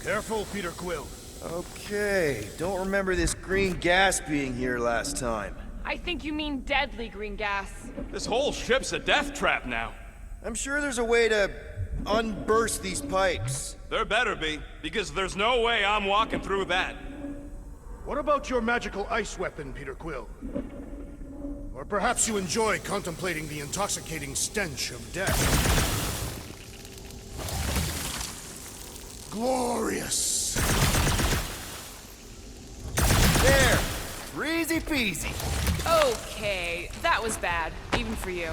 Careful, Peter Quill. Okay, don't remember this green gas being here last time. I think you mean deadly green gas. This whole ship's a death trap now. I'm sure there's a way to unburst these pipes. There better be, because there's no way I'm walking through that. What about your magical ice weapon, Peter Quill? Or perhaps you enjoy contemplating the intoxicating stench of death. Glorious! There! Easy peasy. Okay, that was bad, even for you.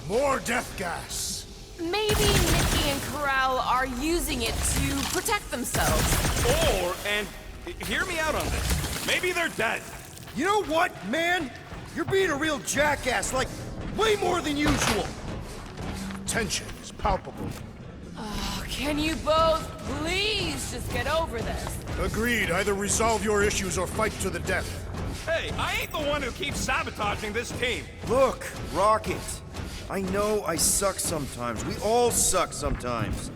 More death gas! Maybe Nikki and Corral are using it to protect themselves. And hear me out on this. Maybe they're dead. You know what, man? You're being a real jackass, like, way more than usual. Tension is palpable. Oh, can you both please just get over this? Agreed. Either resolve your issues or fight to the death. Hey, I ain't the one who keeps sabotaging this team. Look, Rocket. I know I suck sometimes. We all suck sometimes.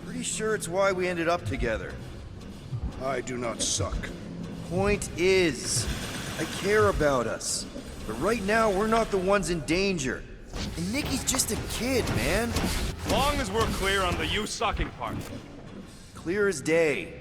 Pretty sure it's why we ended up together. I do not suck. Point is, I care about us. But right now, we're not the ones in danger. And Nikki's just a kid, man. Long as we're clear on the you sucking part. Clear as day.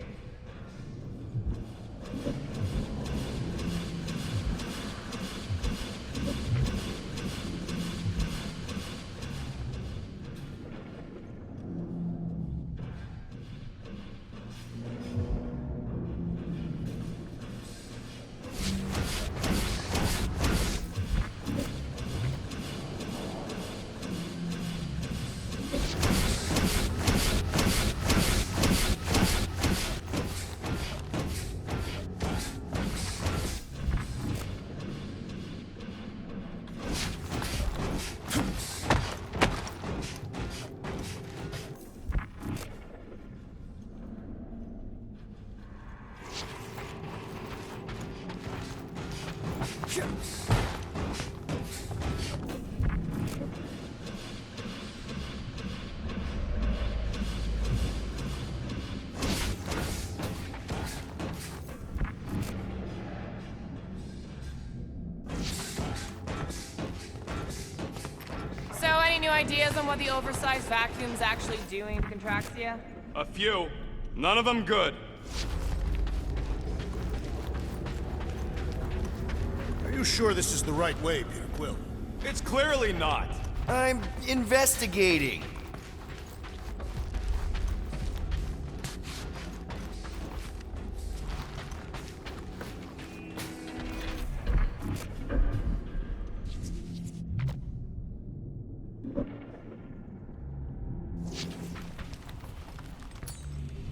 So, any new ideas on what the oversized vacuum's actually doing to Contraxia? A few. None of them good. Are you sure this is the right way, Peter Quill? It's clearly not. I'm investigating.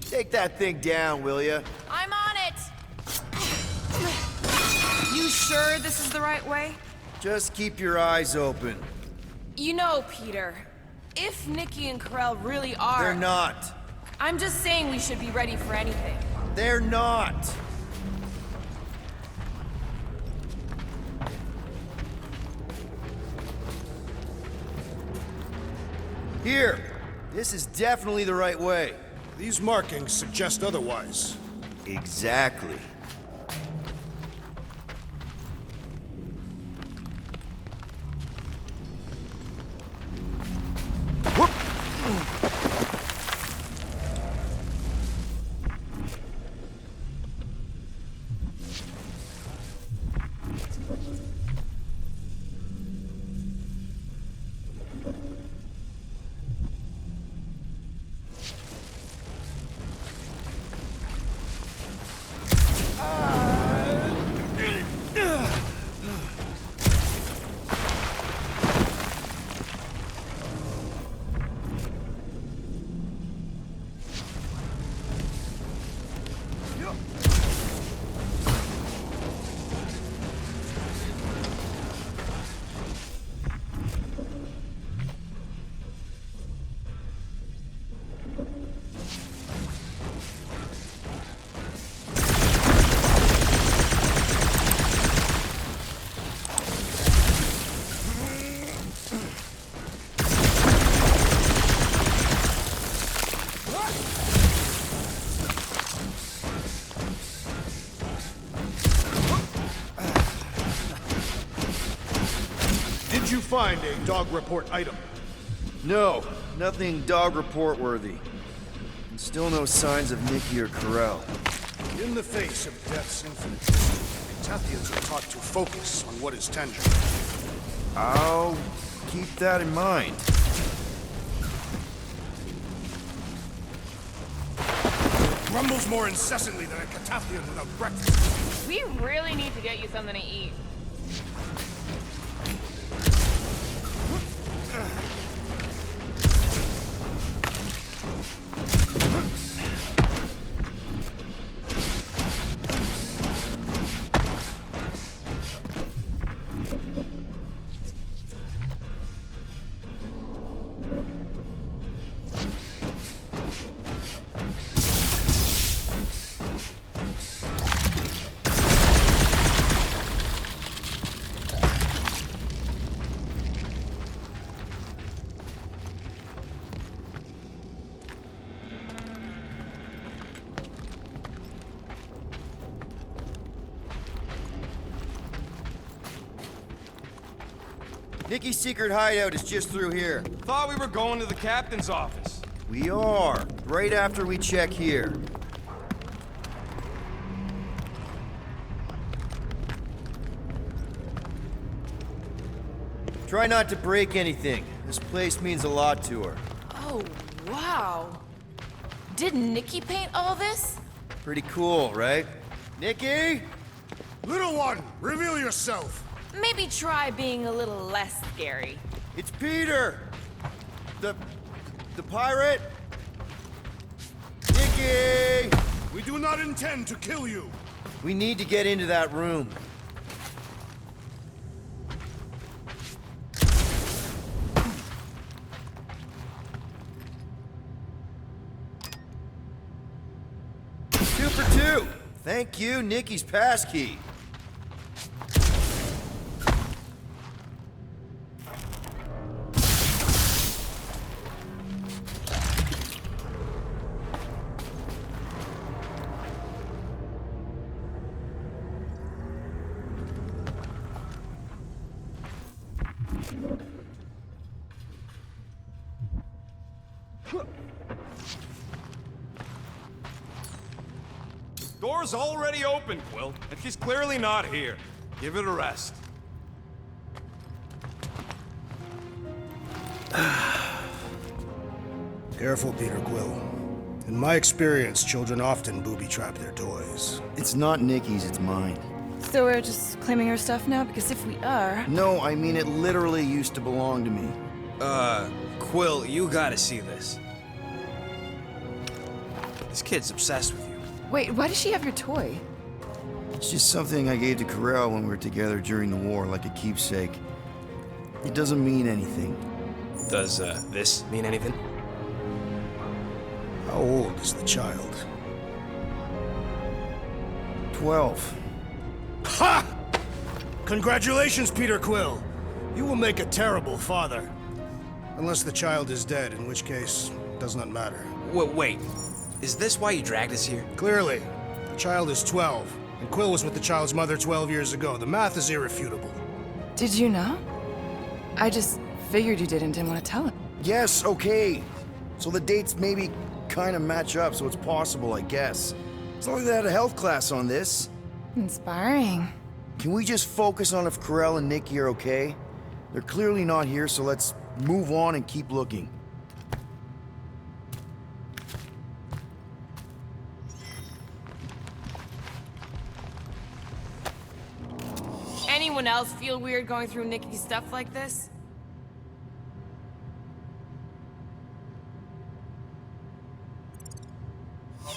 Take that thing down, will ya? I'm on it! You sure this is the right way? Just keep your eyes open. You know, Peter, if Nikki and Corral really are... They're not. I'm just saying we should be ready for anything. They're not. Here. This is definitely the right way. These markings suggest otherwise. Exactly. Whoop. find a dog report item? No, nothing dog report worthy. And still no signs of Nikki or Corell. In the face of death's infinite history, Catastrophians are taught to focus on what is tangible. I'll keep that in mind. Grumbles more incessantly than a Catastrophian without breakfast. We really need to get you something to eat. Nikki's secret hideout is just through here. Thought we were going to the captain's office. We are, right after we check here. Try not to break anything. This place means a lot to her. Oh, wow. Did Nikki paint all this? Pretty cool, right? Nikki? Little one, reveal yourself. Maybe try being a little less scary. It's Peter! The pirate? Nikki! We do not intend to kill you. We need to get into that room. Two for two. Thank you, Nikki's passkey. Door's already open, Quill, and she's clearly not here. Give it a rest. Careful, Peter Quill. In my experience, children often booby-trap their toys. It's not Nikki's, it's mine. So we're just claiming her stuff now? Because if we are... No, I mean it literally used to belong to me. Quill, you gotta see this. This kid's obsessed with you. Wait, why does she have your toy? It's just something I gave to Corell when we were together during the war, like a keepsake. It doesn't mean anything. Does, this mean anything? How old is the child? 12. Ha! Congratulations, Peter Quill. You will make a terrible father. Unless the child is dead, in which case, it does not matter. Wait. Is this why you dragged us here? Clearly, the child is 12, and Quill was with the child's mother 12 years ago. The math is irrefutable. Did you know? I just figured you didn't want to tell him. Yes, okay. So the dates maybe kind of match up, so it's possible, I guess. It's not like they had a health class on this. Inspiring. Can we just focus on if Corell and Nikki are okay? They're clearly not here, so let's move on and keep looking. Anyone else feel weird going through Nikki's stuff like this?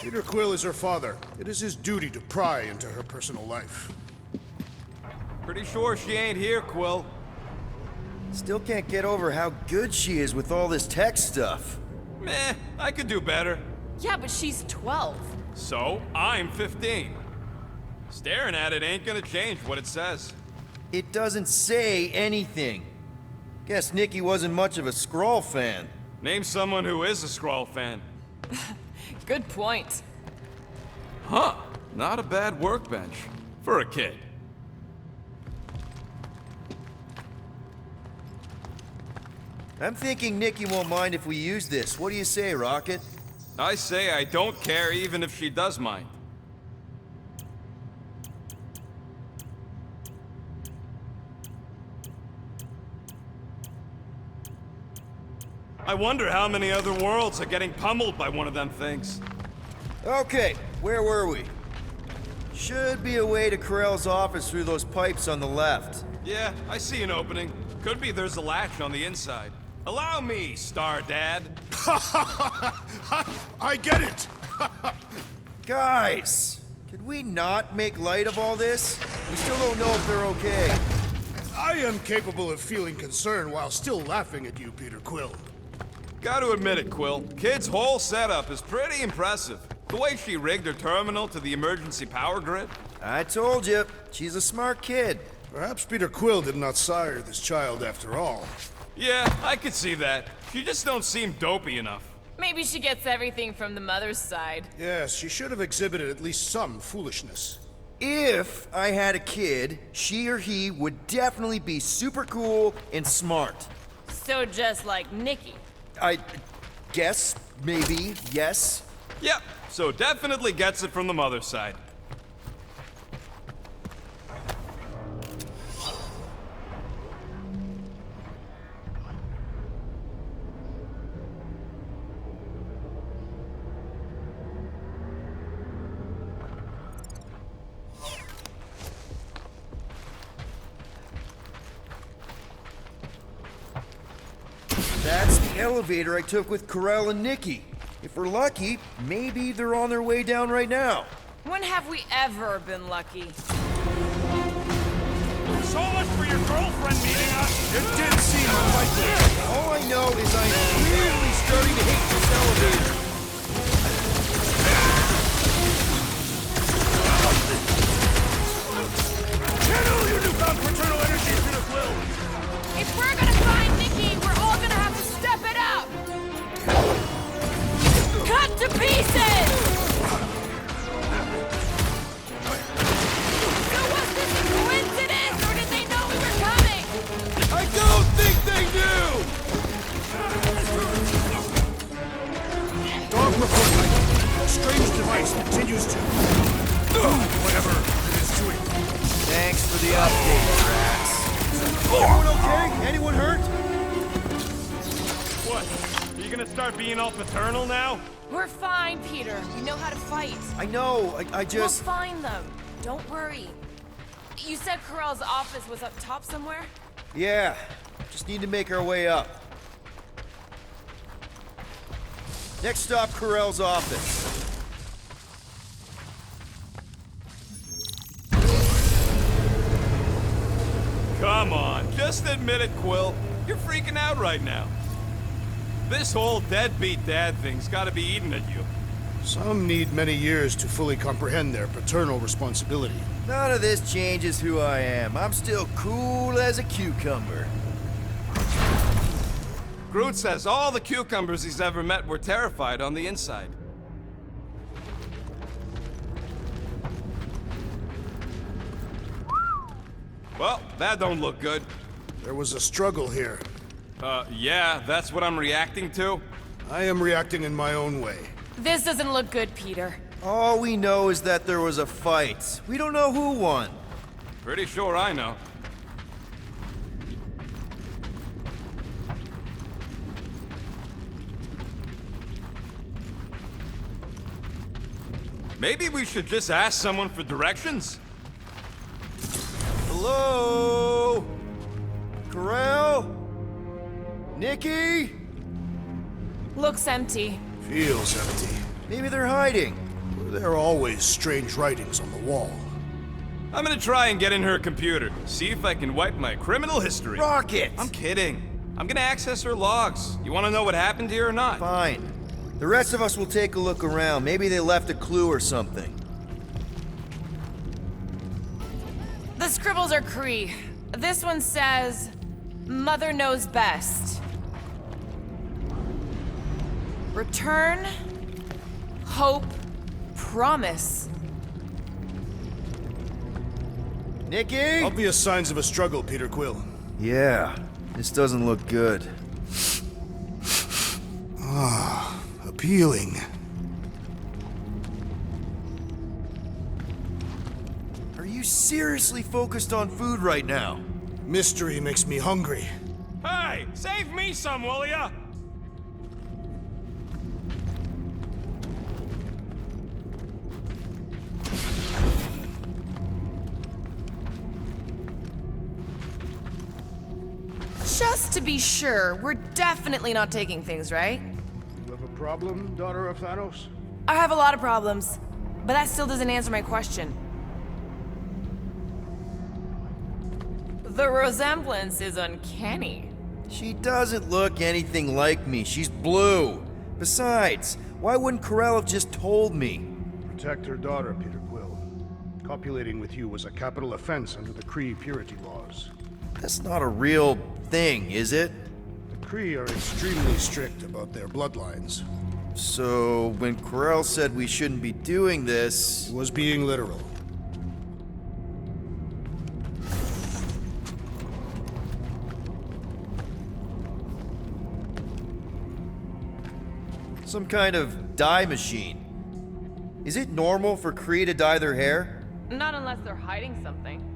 Peter Quill is her father. It is his duty to pry into her personal life. Pretty sure she ain't here, Quill. Still can't get over how good she is with all this tech stuff. Meh, I could do better. Yeah, but she's 12. So, I'm 15. Staring at it ain't gonna change what it says. It doesn't say anything. Guess Nikki wasn't much of a Skrull fan. Name someone who is a Skrull fan. Good point. Huh, not a bad workbench. For a kid. I'm thinking Nikki won't mind if we use this. What do you say, Rocket? I say I don't care even if she does mind. I wonder how many other worlds are getting pummeled by one of them things. Okay, where were we? Should be a way to Corell's office through those pipes on the left. Yeah, I see an opening. Could be there's a latch on the inside. Allow me, Star Dad. I get it! Guys, could we not make light of all this? We still don't know if they're okay. I am capable of feeling concern while still laughing at you, Peter Quill. Gotta admit it, Quill. Kid's whole setup is pretty impressive. The way she rigged her terminal to the emergency power grid. I told you, she's a smart kid. Perhaps Peter Quill did not sire this child after all. Yeah, I could see that. She just don't seem dopey enough. Maybe she gets everything from the mother's side. Yes, she should have exhibited at least some foolishness. If I had a kid, she or he would definitely be super cool and smart. So just like Nikki. I guess, maybe, yes. Yep, so definitely gets it from the mother's side. That's the elevator I took with Corell and Nikki. If we're lucky, maybe they're on their way down right now. When have we ever been lucky? So much for your girlfriend meeting us. It did seem unlikely. All I know is I'm really starting to hate this elevator. Channel your newfound paternal energy, Peter Quill! If we're gonna find Nikki, we're all gonna have to step it up! Cut to pieces! So was this a coincidence, or did they know we were coming? I don't think they knew! Dog report. A strange device continues to... whatever it is doing. Thanks for the update, Drax. Everyone okay? Anyone hurt? What? Are you gonna start being all paternal now? We're fine, Peter. We know how to fight. I know, I just... We'll find them. Don't worry. You said Corell's office was up top somewhere? Yeah, just need to make our way up. Next stop, Corell's office. Come on, just admit it, Quill. You're freaking out right now. This whole deadbeat dad thing's gotta be eating at you. Some need many years to fully comprehend their paternal responsibility. None of this changes who I am. I'm still cool as a cucumber. Groot says all the cucumbers he's ever met were terrified on the inside. Well, that don't look good. There was a struggle here. Yeah, that's what I'm reacting to. I am reacting in my own way. This doesn't look good, Peter. All we know is that there was a fight. We don't know who won. Pretty sure I know. Maybe we should just ask someone for directions? Hello? Corell? Nikki? Looks empty. Feels empty. Maybe they're hiding. There are always strange writings on the wall. I'm gonna try and get in her computer, see if I can wipe my criminal history. Rocket! I'm kidding. I'm gonna access her logs. You wanna know what happened here or not? Fine. The rest of us will take a look around. Maybe they left a clue or something. The scribbles are Kree. This one says, Mother knows best. Return, hope, promise. Nikki? Obvious signs of a struggle, Peter Quill. Yeah, this doesn't look good. Appealing. Are you seriously focused on food right now? Mystery makes me hungry. Hey, save me some, will ya? Just to be sure, we're definitely not taking things, right? You have a problem, daughter of Thanos? I have a lot of problems, but that still doesn't answer my question. The resemblance is uncanny. She doesn't look anything like me. She's blue. Besides, why wouldn't Corell have just told me? Protect her daughter, Peter Quill. Copulating with you was a capital offense under the Kree purity laws. That's not a real thing, is it? The Kree are extremely strict about their bloodlines. So, when Corell said we shouldn't be doing this... He was being literal. Some kind of dye machine. Is it normal for Kree to dye their hair? Not unless they're hiding something.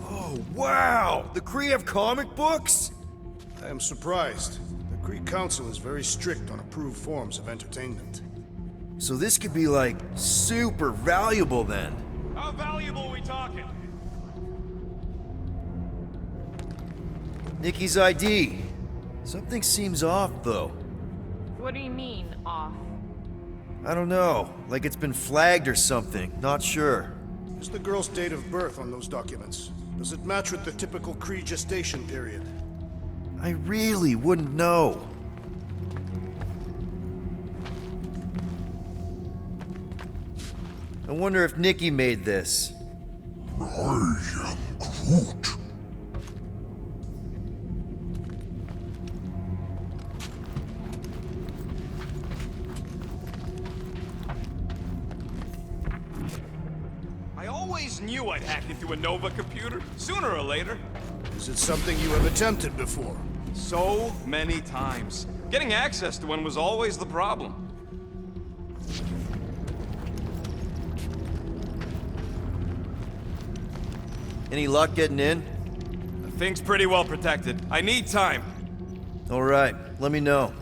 Oh, wow! The Kree have comic books? I am surprised. The Kree Council is very strict on approved forms of entertainment. So this could be like super valuable then. How valuable are we talking? Nikki's ID. Something seems off though. What do you mean, off? I don't know, like it's been flagged or something, not sure. Is the girl's date of birth on those documents? Does it match with the typical Kree gestation period? I really wouldn't know. I wonder if Nikki made this. I am Groot. I always knew I'd hack into a Nova computer, sooner or later. Is it something you have attempted before? So many times. Getting access to one was always the problem. Any luck getting in? The thing's pretty well protected. I need time. All right, let me know.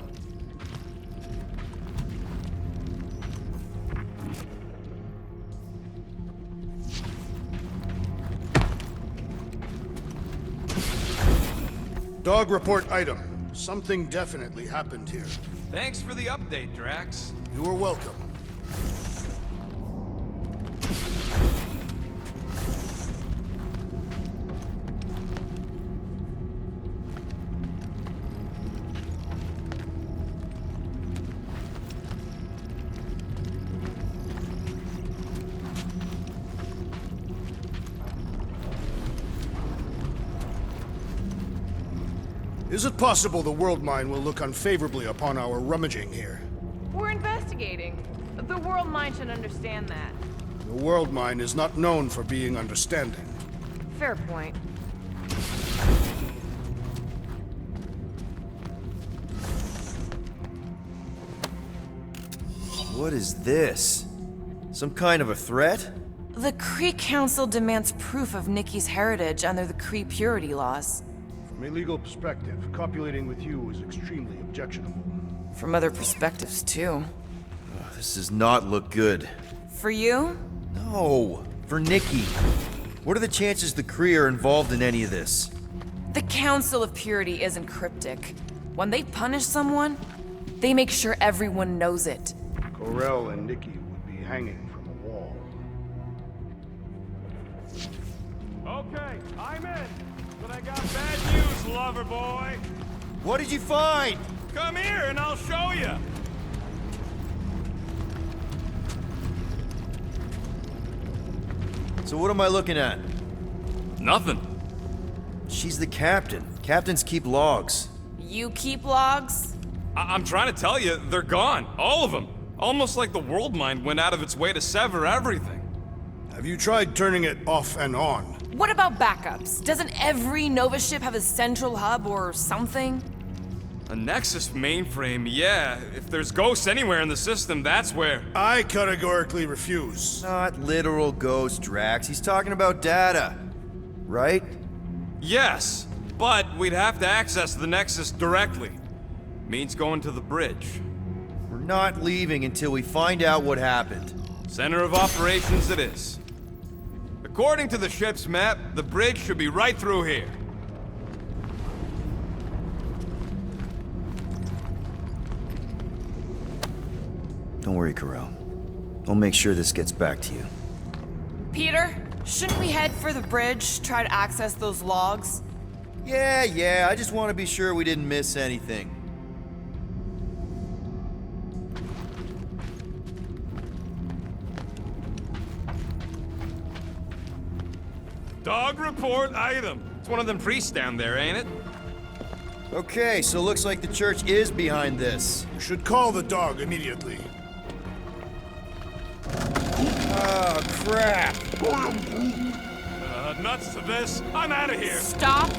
Dog report item. Something definitely happened here. Thanks for the update, Drax. You are welcome. Is it possible the World Mine will look unfavorably upon our rummaging here? We're investigating. The world mind should understand that. The World Mine is not known for being understanding. Fair point. What is this? Some kind of a threat? The Kree Council demands proof of Nikki's heritage under the Kree purity laws. From a legal perspective, copulating with you is extremely objectionable. From other perspectives, too. This does not look good. For you? No, for Nikki. What are the chances the Kree are involved in any of this? The Council of Purity isn't cryptic. When they punish someone, they make sure everyone knows it. Corell and Nikki would be hanging from a wall. Okay, I'm in. But I got bad news, lover boy. What did you find? Come here and I'll show you. So what am I looking at? Nothing. She's the captain. Captains keep logs. You keep logs? I'm trying to tell you, they're gone. All of them. Almost like the world mind went out of its way to sever everything. Have you tried turning it off and on? What about backups? Doesn't every Nova ship have a central hub or something? A Nexus mainframe, yeah. If there's ghosts anywhere in the system, that's where. I categorically refuse. Not literal ghost, Drax. He's talking about data. Right? Yes, but we'd have to access the Nexus directly. Means going to the bridge. We're not leaving until we find out what happened. Center of operations it is. According to the ship's map, the bridge should be right through here. Don't worry, Carell. I'll make sure this gets back to you. Peter, shouldn't we head for the bridge, try to access those logs? Yeah, I just want to be sure we didn't miss anything. Dog report item. It's one of them priests down there, ain't it? Okay, so looks like the church is behind this. You should call the dog immediately. Oh, crap! Nuts to this. I'm out of here. Stop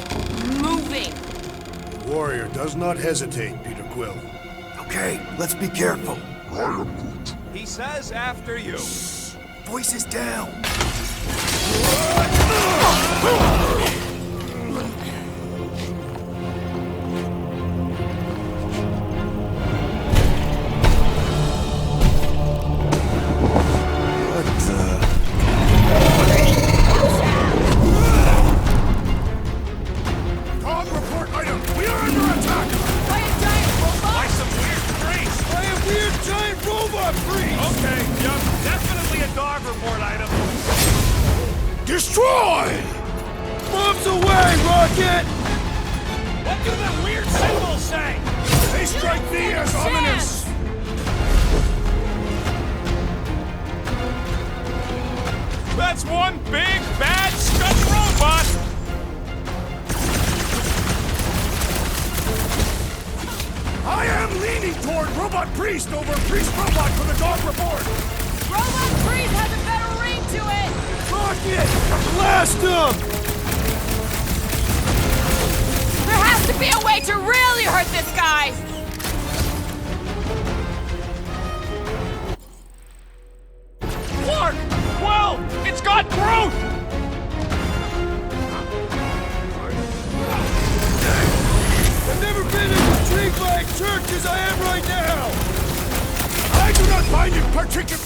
moving! The warrior does not hesitate, Peter Quill. Okay, let's be careful. He says after you. Voices down! Dog report item! We are under attack! By a giant robot? By some weird priests. By a weird giant robot priest! Okay, yep, definitely a dog report item. Destroy! Bombs away, Rocket! What do the weird symbols say? They strike thee as ominous! That's one big, bad, scud robot! I am leaning toward Robot Priest over Priest Robot for the dog report! Robot Priest has a better ring to it! Rocket! Blast him! There has to be a way to really hurt this guy! Clark! Well, it's got Groot! I've never been as intrigued by a church as I am right now! I do not find it particular...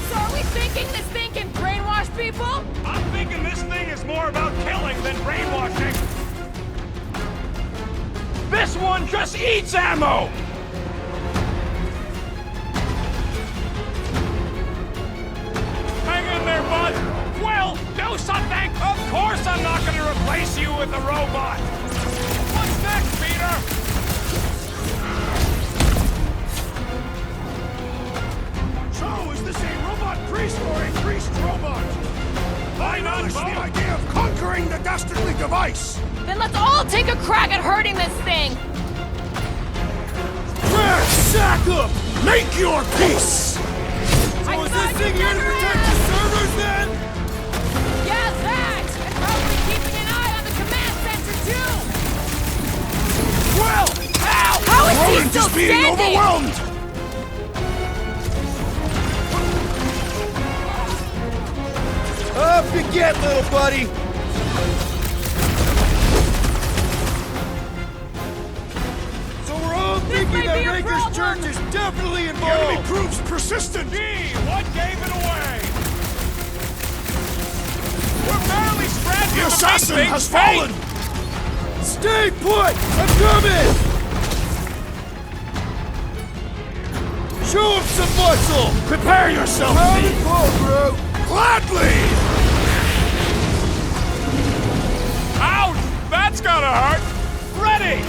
So are we thinking this thing can brainwash people? I'm thinking this thing is more about killing than brainwashing. This one just eats ammo! Hang in there, bud! Will, do something! Of course I'm not gonna replace you with a robot! What's next, Peter? So, is this a Robot Priest or a Priest Robot? Why not Relish the both? idea of conquering the dastardly device! Then let's all take a crack at hurting this thing! Crash! Sack up! Make your peace! So is this thing here to protect the servers then? Yeah, that! And probably keeping an eye on the command center, too! Well! Ow! How is he Roland still is being standing? overwhelmed! Up you get, little buddy! So we're all thinking might that be a Raker's problem. church is definitely The enemy involved! proves persistent! Gee, what gave it away? We're barely spread The assassin has fallen! Stay put! I'm coming! Show him some muscle! Prepare yourself, Pound Pete. and pull, bro! Gladly! Ouch! That's gotta hurt! Ready!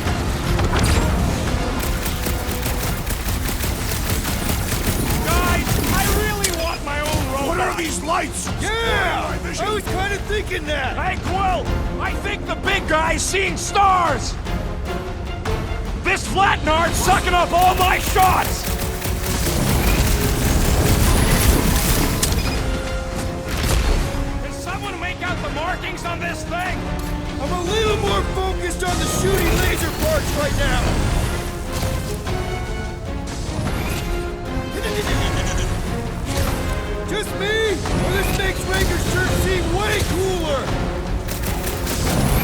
Guys, I really want my own robot! What are these lights? Yeah! My vision. I was kind of thinking that! Hey, Quill! I think the big guy's seeing stars! This flat nard's sucking up all my shots! things on this thing! I'm a little more focused on the shooting laser parts right now! Just me? Or this makes Raker's shirt seem way cooler?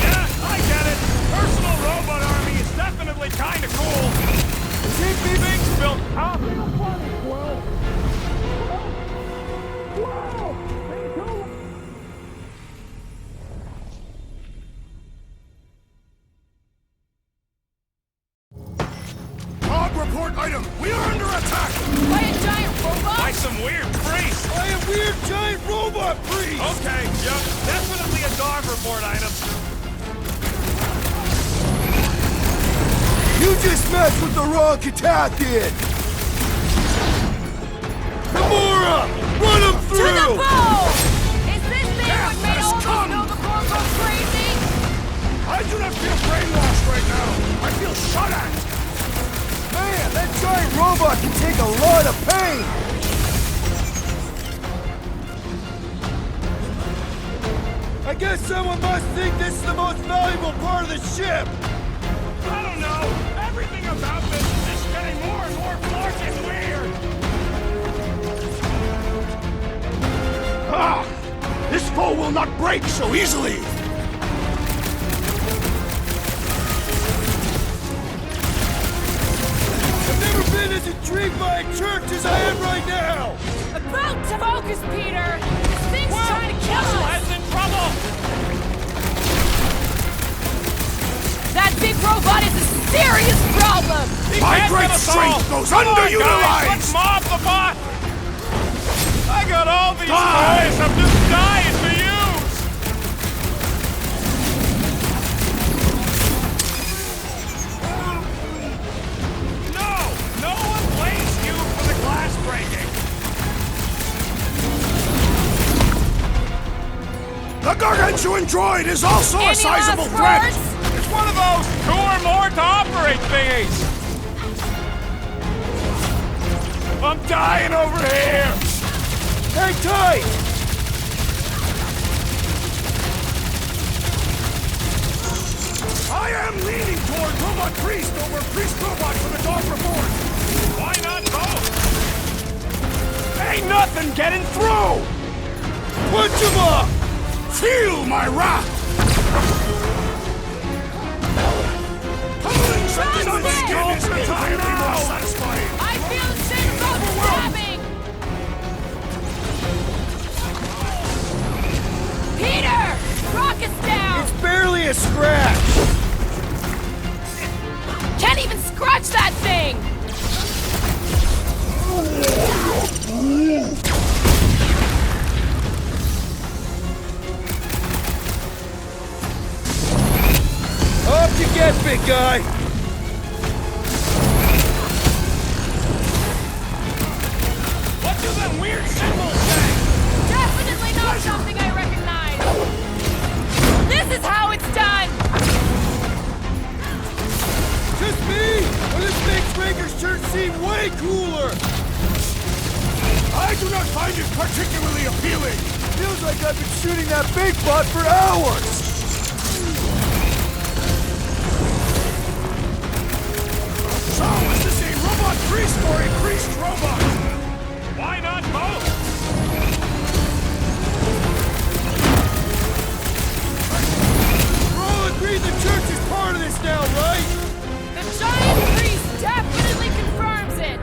Yeah, I get it. Personal robot army is definitely kinda cool. Take me Things built. I'll feel funny, Quill. Log report item. We are under attack. By a giant robot? By some weird priest. by a weird giant robot priest! Okay, yep, definitely a dog report item. You just messed with the wrong Catastrophe! Gamora! Run him To through! the bow! Is this thing Death what made has all come! those Novacore go crazy? I do not feel brainwashed right now. I feel shot at. Man, that giant robot can take a lot of pain! I guess someone must think this is the most valuable part of the ship! I don't know. Everything about this is just getting more and more fucking weird. Ah! This foe will not break so easily. I've never been as intrigued by a church as I am right now! About to focus, Peter! This thing's trying to kill Muscle us! head's in trouble. That big robot is a serious problem! He My can't great get us strength all. goes Come on, underutilized. guys, let's mob the bot. I got all these Die. toys. I'm just dying to use. No one blames you for the glass breaking. The gargantuan droid is also Any a sizable last threat. words? It's one of those 2 or more to operate thingies. I'm dying over here. Hang tight! I am leaning toward robot priest over priest robot for the dog report. Why not both? Ain't nothing getting through. Punch him up! Feel my wrath. Pummeling something on the skin is entirely more satisfying. I feel the same boat stabbing! Peter! Rocket's down! It's barely a scratch! Can't even scratch that thing! Up you get, big guy! What do them weird symbols say? Definitely not something I recognize! This is how it's done! Just me? Or this makes Raker's shirt seem way cooler? I do not find it particularly appealing. Feels like I've been shooting that big bot for hours! So, is this a robot priest or a priest robot? Why not both? We're all agreed the church is part of this now, right? The giant priest definitely confirms it!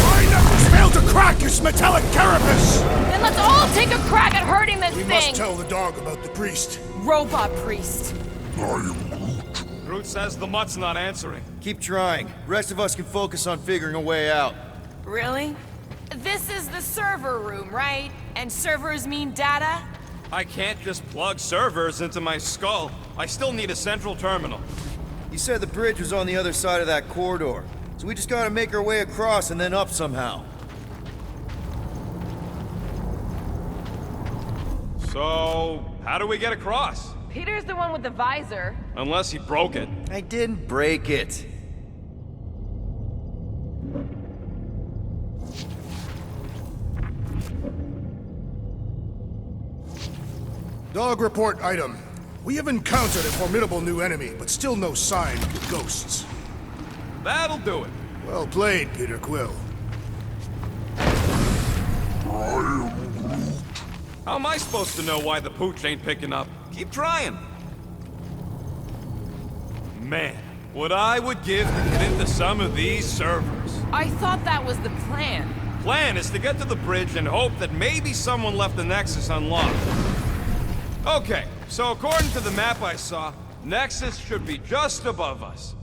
My knuckles failed to crack its metallic carapace. Then let's all take a crack at hurting this We thing! must tell the dog about the priest. Robot priest. I am Groot. Groot says the mutt's not answering. Keep trying. The rest of us can focus on figuring a way out. Really? This is the server room, right? And servers mean data? I can't just plug servers into my skull. I still need a central terminal. You said the bridge was on the other side of that corridor, so we just gotta make our way across and then up somehow. So, how do we get across? Peter's the one with the visor. Unless he broke it. I didn't break it. Dog report item. We have encountered a formidable new enemy, but still no sign of the ghosts. That'll do it. Well played, Peter Quill. How am I supposed to know why the pooch ain't picking up? Keep trying. Man, what I would give to get into some of these servers. I thought that was the plan. Plan is to get to the bridge and hope that maybe someone left the Nexus unlocked. Okay, so according to the map I saw, Nexus should be just above us.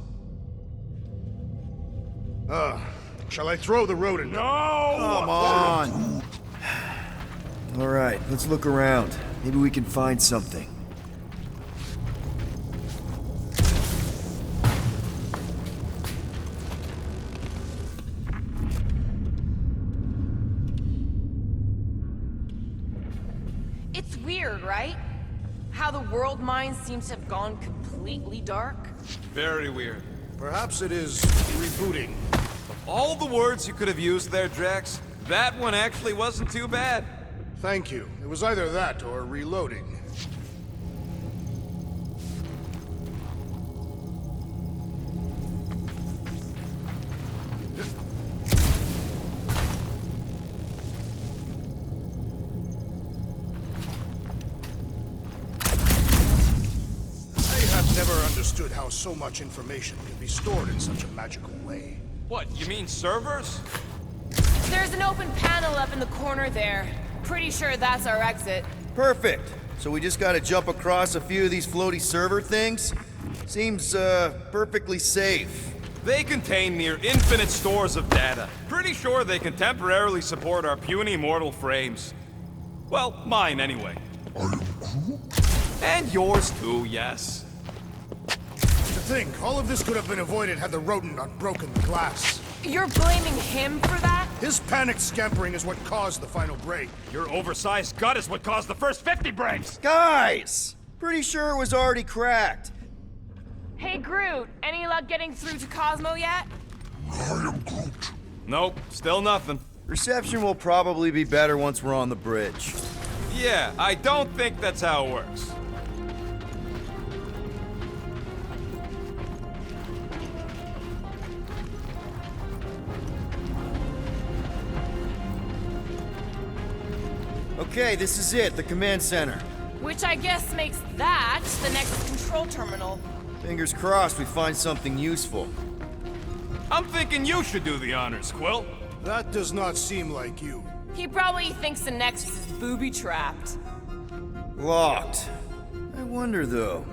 Shall I throw the rodent? No! Come on! Alright, let's look around. Maybe we can find something. It's weird, right? How the world mind seems to have gone completely dark. Very weird. Perhaps it is rebooting. All the words you could have used there, Drax, that one actually wasn't too bad. Thank you. It was either that or reloading. Never understood how so much information can be stored in such a magical way. What, you mean servers? There's an open panel up in the corner there. Pretty sure that's our exit. Perfect! So we just gotta jump across a few of these floaty server things? Seems, perfectly safe. They contain near infinite stores of data. Pretty sure they can temporarily support our puny mortal frames. Well, mine anyway. And yours too, yes. To think, all of this could have been avoided had the rodent not broken the glass. You're blaming him for that? His panicked scampering is what caused the final break. Your oversized gut is what caused the first 50 breaks! Guys! Pretty sure it was already cracked. Hey, Groot, any luck getting through to Cosmo yet? I am Groot. Nope, still nothing. Reception will probably be better once we're on the bridge. Yeah, I don't think that's how it works. Okay, this is it, the command center. Which I guess makes that the next control terminal. Fingers crossed we find something useful. I'm thinking you should do the honors, Quill. That does not seem like you. He probably thinks the Nexus is booby-trapped. Locked. I wonder, though.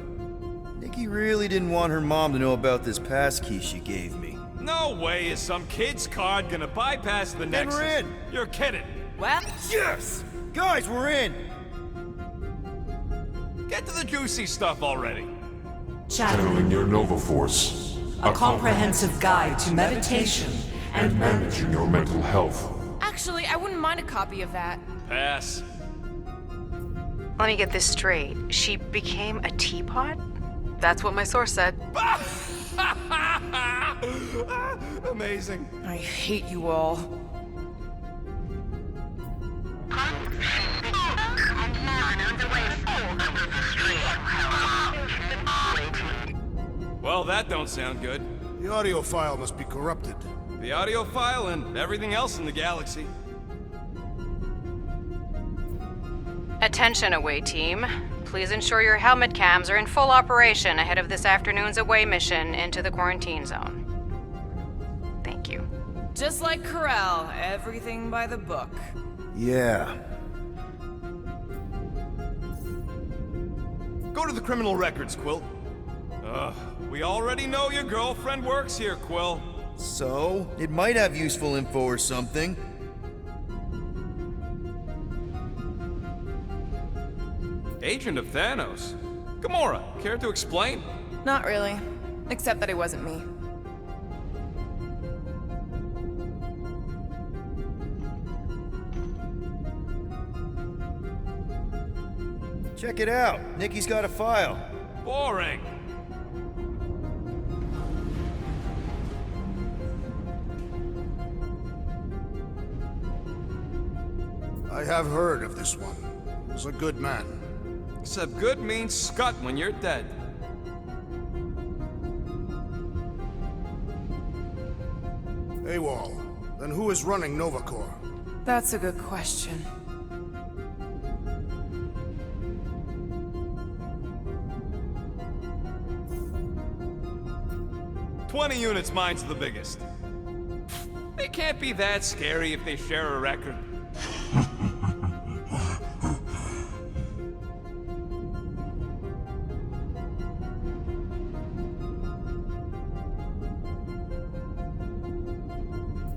Nikki really didn't want her mom to know about this passkey she gave me. No way is some kid's card gonna bypass the Nexus. we're in. You're kidding. Well, Yes! Guys, we're in! Get to the juicy stuff already. Channeling your Nova Force. A comprehensive guide to meditation And managing your mental health. actually, I wouldn't mind a copy of that. Pass. Let me get this straight. She became a teapot? That's what my source said. Amazing. I hate you all. Well, that don't sound good. The audio file must be corrupted. The audio file and everything else in the galaxy. Attention, away team. Please ensure your helmet cams are in full operation ahead of this afternoon's away mission into the quarantine zone. Thank you. Just like Corel, everything by the book. Yeah. Go to the criminal records, Quill. We already know your girlfriend works here, Quill. So, it might have useful info or something. Agent of Thanos. Gamora, care to explain? Not really. Except that it wasn't me. Check it out. Nikki's got a file. Boring. I have heard of this one. He was a good man. Except good means scut when you're dead. AWOL. Then who is running Novacore? That's a good question. "20 units, mine's the biggest. They can't be that scary if they share a record.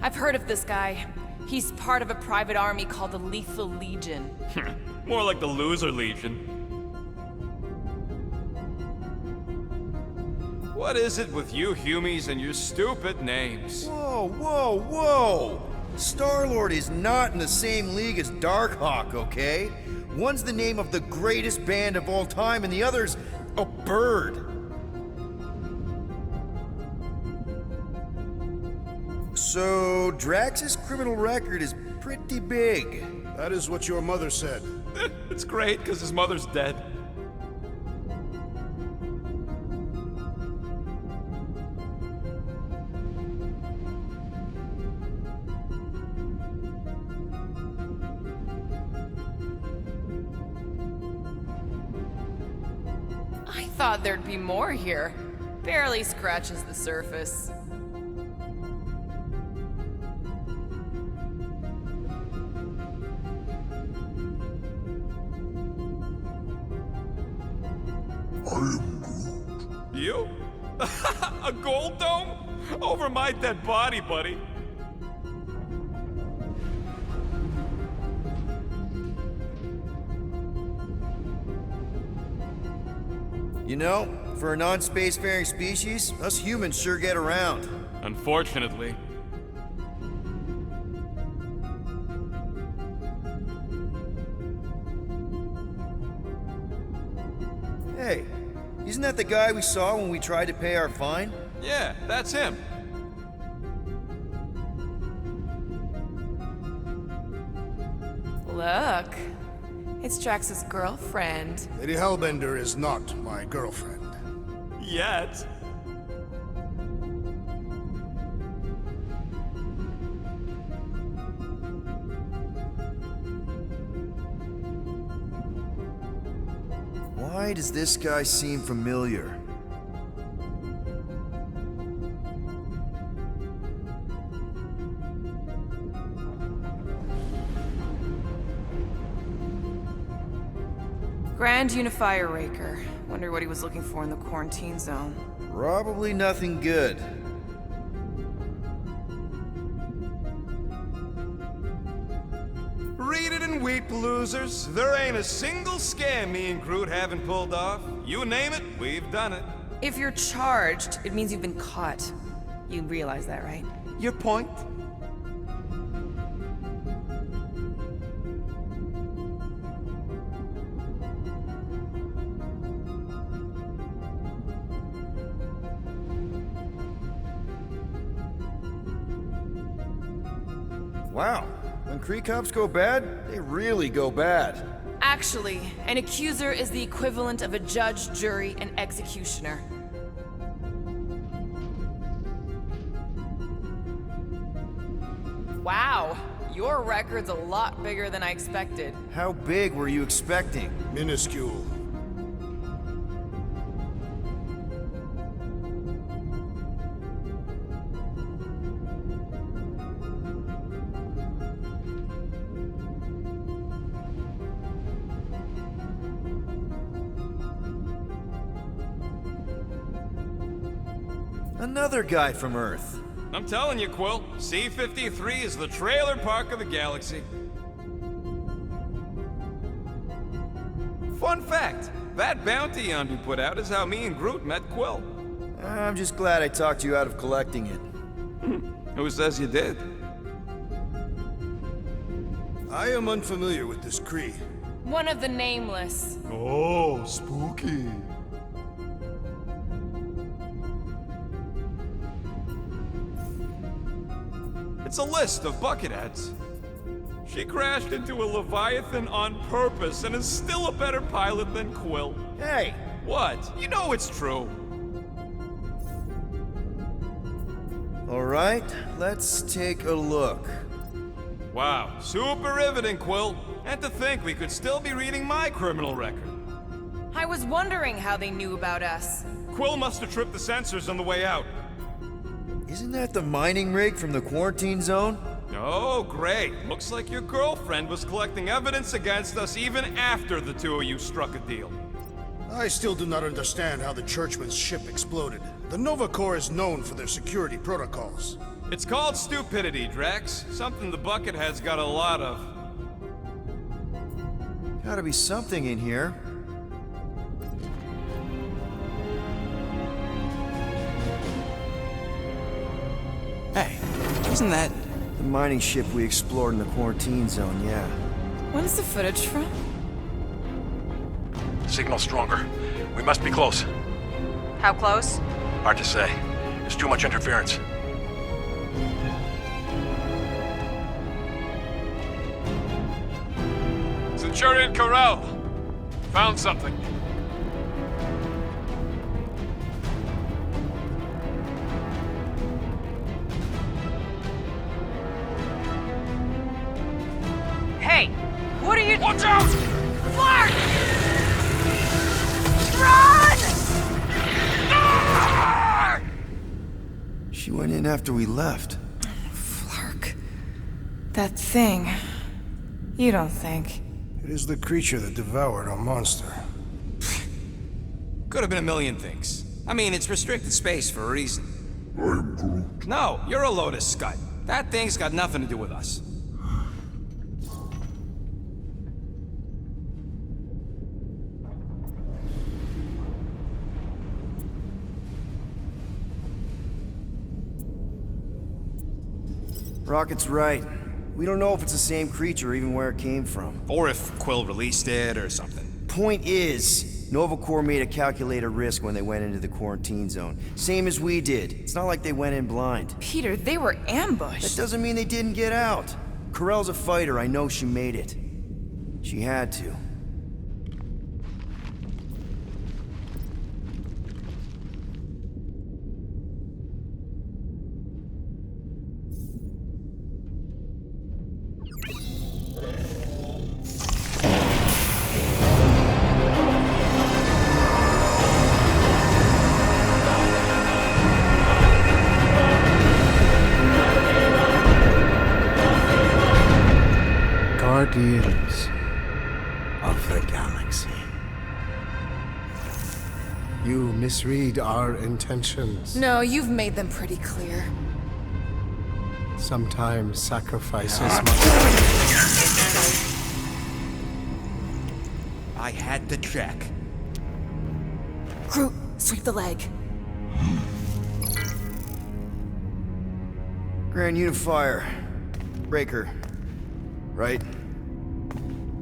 I've heard of this guy. He's part of a private army called the Lethal Legion. More like the Loser Legion. What is it with you Humies and your stupid names? Whoa, whoa, whoa! Star-Lord is not in the same league as Darkhawk, okay? One's the name of the greatest band of all time, and the other's a bird. So, Drax's criminal record is pretty big. That is what your mother said. It's great, because his mother's dead. I thought there'd be more here. Barely scratches the surface. I am Groot. You? A gold dome? Over my dead body, buddy. You know, for a non-spacefaring species, us humans sure get around. Unfortunately. Hey, isn't that the guy we saw when we tried to pay our fine? Yeah, that's him. Look, it's Drax's girlfriend. Lady Hellbender is not my girlfriend. Yet. Why does this guy seem familiar? Grand Unifier Raker. Wonder what he was looking for in the quarantine zone. Probably nothing good. Read it and weep, losers. There ain't a single scam me and Groot haven't pulled off. You name it, we've done it. If you're charged, it means you've been caught. You realize that, right? Your point? Wow, when Kree cops go bad, they really go bad. Actually, an accuser is the equivalent of a judge, jury, and executioner. Wow, your record's a lot bigger than I expected. How big were you expecting? Minuscule. Another guy from Earth. I'm telling you, Quill, C-53 is the trailer park of the galaxy. Fun fact, that bounty Yondu put out is how me and Groot met Quill. I'm just glad I talked you out of collecting it. Who says you did? I am unfamiliar with this Kree. One of the Nameless. Oh, spooky. It's a list of bucketheads. She crashed into a Leviathan on purpose and is still a better pilot than Quill. Hey! What? You know it's true. Alright, let's take a look. Wow, super riveting, Quill. And to think we could still be reading my criminal record. I was wondering how they knew about us. Quill must have tripped the sensors on the way out. Isn't that the mining rig from the quarantine zone? Oh, great. Looks like your girlfriend was collecting evidence against us even after the two of you struck a deal. I still do not understand how the Churchman's ship exploded. The Nova Corps is known for their security protocols. It's called stupidity, Drax. Something the Buckethead's got a lot of. Gotta be something in here. Hey, isn't that... The mining ship we explored in the quarantine zone, yeah. When's the footage from? Signal stronger. We must be close. How close? Hard to say. There's too much interference. Centurion Corral! Found something. Hey! What are you— Watch out! Clark! Run! She went in after we left. Flark. That thing. You don't think? It is the creature that devoured our monster. Could have been a million things. I mean, it's restricted space for a reason. I'm Groot. No, you're a Lotus Scud. That thing's got nothing to do with us. Rocket's right. We don't know if it's the same creature or even where it came from. Or if Quill released it or something. Point is, Nova Corps made a calculated risk when they went into the quarantine zone. Same as we did. It's not like they went in blind. Peter, they were ambushed. That doesn't mean they didn't get out. Corell's a fighter. I know she made it. She had to. Guardians of the Galaxy. You misread our intentions. No, you've made them pretty clear. Sometimes sacrifices I had to check. Groot, sweep the leg. Grand Unifier. Breaker. Right?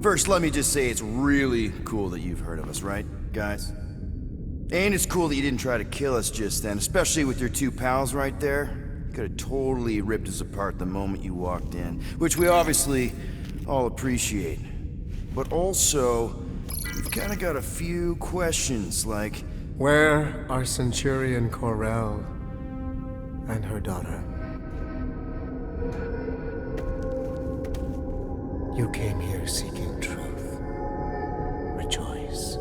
First, let me just say it's really cool that you've heard of us, right, guys? And it's cool that you didn't try to kill us just then, especially with your two pals right there. Could have totally ripped us apart the moment you walked in, which we obviously all appreciate. But also, we've kind of got a few questions, like... Where are Centurion Corell and her daughter? You came here seeking truth. Rejoice.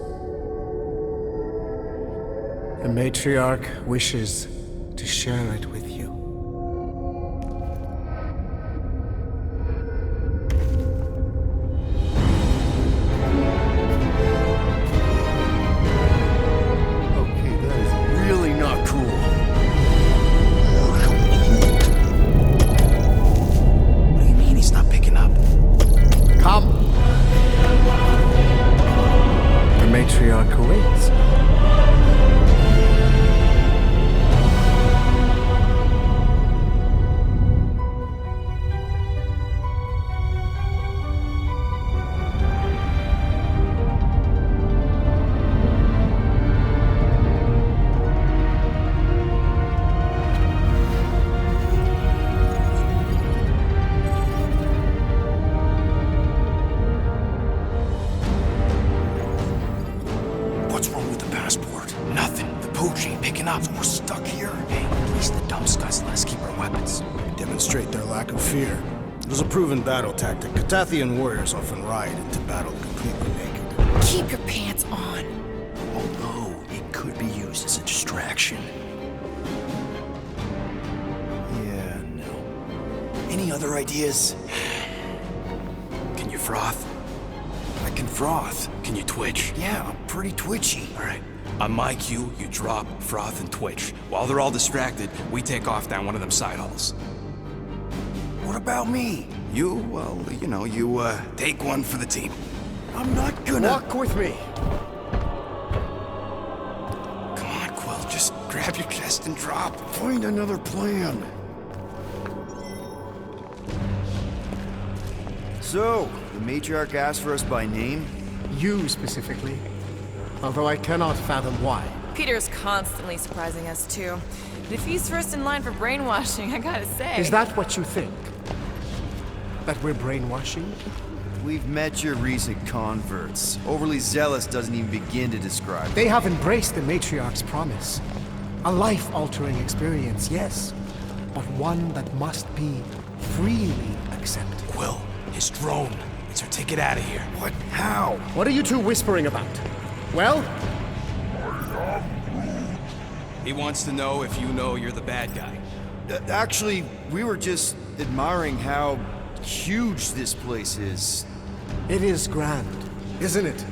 The matriarch wishes to share it with you. Okay, that is really not cool. What do you mean he's not picking up? Come! The matriarch awaits. cops were stuck here. Hey, at least the dumb scuds let us keep our weapons. Demonstrate their lack of fear. It was a proven battle tactic. Catathian warriors often ride into battle completely naked. Keep your pants on. Although, it could be used as a distraction. Yeah, no. Any other ideas? Can you froth? I can froth. Can you twitch? Yeah, I'm pretty twitchy. All right. On my cue, you drop, froth, and twitch. While they're all distracted, we take off down one of them side halls. What about me? You, well, you take one for the team. I'm not gonna... Walk with me. Come on, Quill, just grab your chest and drop. Find another plan. So, the matriarch asked for us by name? You specifically. Although I cannot fathom why. Peter's constantly surprising us, too. And if he's first in line for brainwashing, I gotta say... Is that what you think? That we're brainwashing? We've met your recent converts. Overly zealous doesn't even begin to describe. They have embraced the matriarch's promise. A life-altering experience, yes. But one that must be freely accepted. Quill, his drone. It's our ticket out of here. What? How? What are you two whispering about? Well? He wants to know if you know you're the bad guy. Actually, we were just admiring how huge this place is. It is grand, isn't it?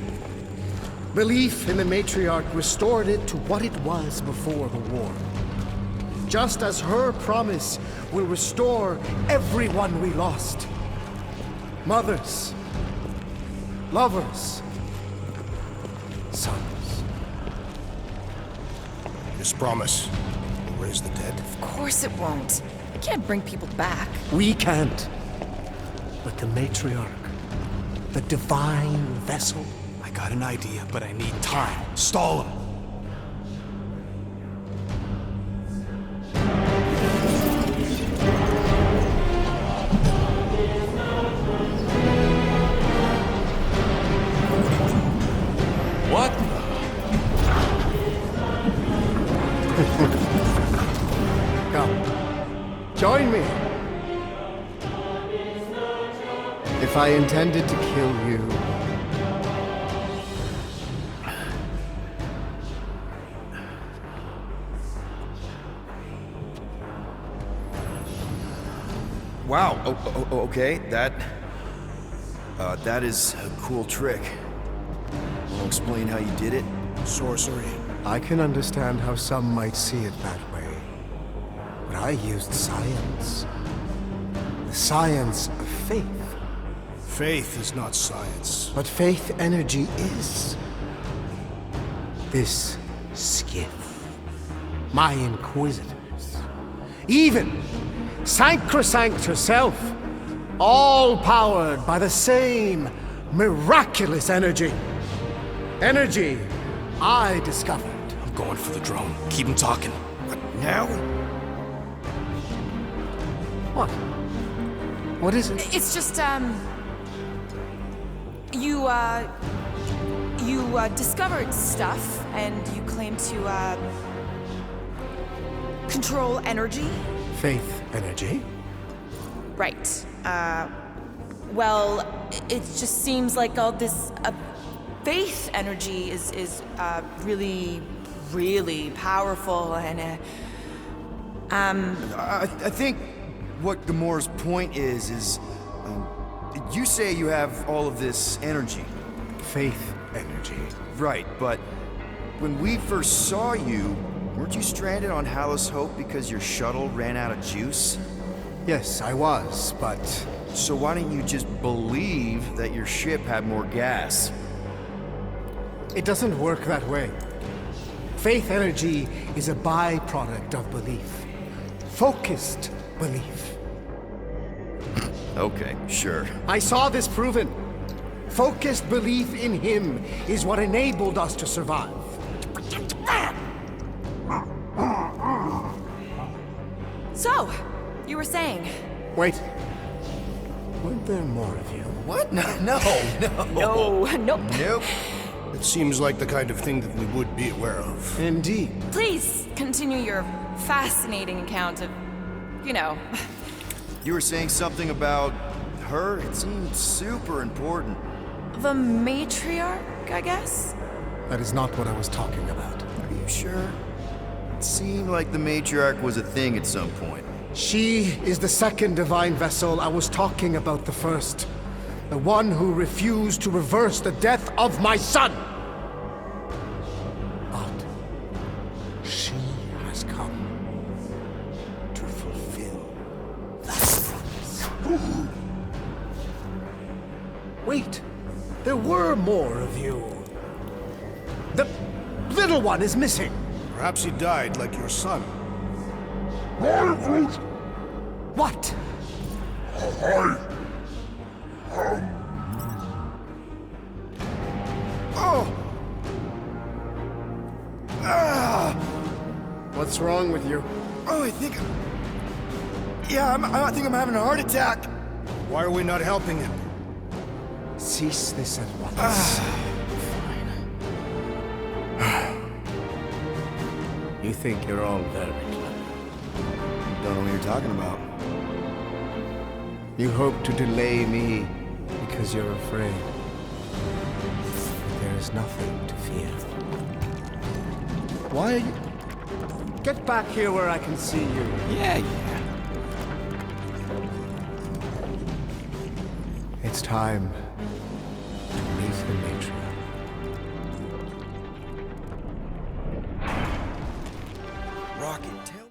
Belief in the matriarch restored it to what it was before the war. Just as her promise will restore everyone we lost. Mothers, lovers, sons. This promise will raise the dead. Of course it won't. You can't bring people back. We can't. But the matriarch, the divine vessel. I got an idea, but I need time. Stall him. What? Come, join me. If I intended to kill you, Wow. Okay. That is a cool trick. Want to explain how you did it? Sorcery. I can understand how some might see it that way. But I used science. The science of faith. Faith is not science. But faith energy is. This skiff. My inquisitors. Even Sancrosanct herself. All powered by the same miraculous energy. Energy I discovered. I'm going for the drone. Keep him talking. What, now? What? What is it? It's just, You discovered stuff, and you claim to, control energy? Faith energy? Right. Well, it just seems like all this, faith energy is really, really powerful, and, I think what Gamora's point is, you say you have all of this energy. Faith energy. Right, but when we first saw you, weren't you stranded on Hallows Hope because your shuttle ran out of juice? Yes, I was, but... So why don't you just believe that your ship had more gas? It doesn't work that way. Faith energy is a byproduct of belief. Focused belief. Okay, sure. I saw this proven. Focused belief in him is what enabled us to survive. So, you were saying... Wait. Weren't there more of you? What? No. No, nope. Nope. It seems like the kind of thing that we would be aware of. Indeed. Please continue your fascinating account of, you know. You were saying something about her? It seemed super important. The matriarch, I guess? That is not what I was talking about. Are you sure? It seemed like the matriarch was a thing at some point. She is the second divine vessel. I was talking about the first. The one who refused to reverse the death of my son! But she has come to fulfill that promise. Wait, there were more of you. The little one is missing. Perhaps he died like your son. What? Oh! What's wrong with you? Oh, I think I'm having a heart attack. Why are we not helping him? Cease this at once. You think you're all very clever. Don't know what you're talking about. You hope to delay me because you're afraid. But there is nothing to fear. Why are you... Get back here where I can see you. Yeah. It's time to meet the matriarch. Rocket, tell